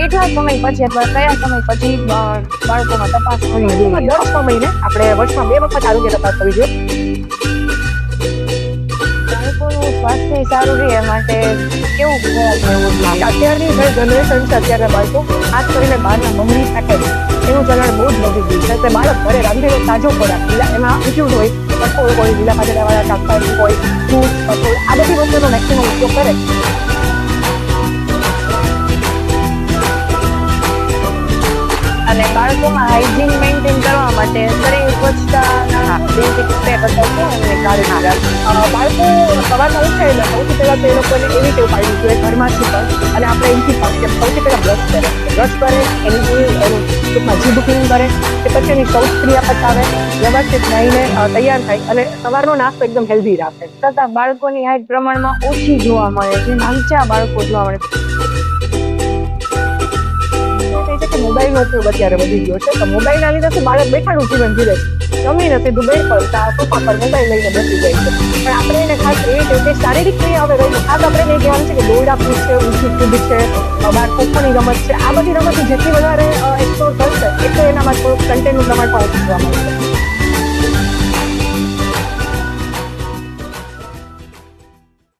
કેટલા સમય પછી અથવા કયા સમય પછી બાળકોમાં તપાસ કરવી જોઈએ? દર 6 મહિને આપણે વર્ષમાં 2 વખત આરોગ્ય તપાસ કરવી જોઈએ. બાળકોનું સ્વાસ્થ્ય સારું રહે એ માટે કેવું ખોરાક લેવું જોઈએ? અત્યારની જે જનરેશન છે, અત્યારના બાળકો ખાસ કરીને બહારના મમ્મી પેકેજ એનું ચલણ બહુ જ વધી ગયું છે. તે બાળક ઘરે રાંધેલો તાજો ખોરાક એમાં ઇન્ક્લુડ હોય, કઠોળ હોય, લીલા ભાજીવાળા શાકભાજી હોય, ફ્રૂટ, કઠોળ, આ બધી વસ્તુનો મેક્સિમમ ઉપયોગ કરે. અને બાળકોમાં હાઇજીન મેન્ટેન કરવા માટે શરીર સ્વચ્છતાના બેઝિક સ્ટેપ અથવા શું એમને કાળજી રાખવી? બાળકો સવારમાં ઉઠે એટલે સૌથી પહેલાં તો એ લોકોને એવી ટેવ પાડવી જોઈએ ઘરમાંથી પણ, અને આપણે એમથી પણ કે સૌથી પહેલાં બ્રશ કરે, એની એનું ટૂંકમાં જીભ ક્લીન કરે, કે પછી એની શૌચક્રિયા પતાવે, વ્યવસ્થિત નાહીને તૈયાર થાય અને સવારનો નાસ્તો એકદમ હેલ્ધી રાખે. છતાં બાળકોની હાઇટ પ્રમાણમાં ઓછી જોવા મળે છે, નીચા બાળકો જોવા મળે છે. છે કે મોબાઈલનો ઉપયોગ અત્યારે વધી ગયો છે, તો મોબાઈલના લીધે શું બાળક બેઠાનું જીવન જીવે છે, જમી નથી બેડ પર સોફા પર મોબાઈલ લઈને બેસી જાય છે. પણ આપણે એને ખાસ એવી ટેવ કે શારીરિક ક્રિયા હવે રહી, ખાસ આપણે એને કહેવાનું છે કે દોરડા કૂદ છે, ઊંચી કૂદ છે, બહાર ખોખોની રમત છે, આ બધી રમતો જેટલી વધારે એક્સપ્લોર કરશે એટલે એનામાં થોડુંક કન્ટેન્ટનું પ્રમાણ પણ ઓછું જોવા મળશે.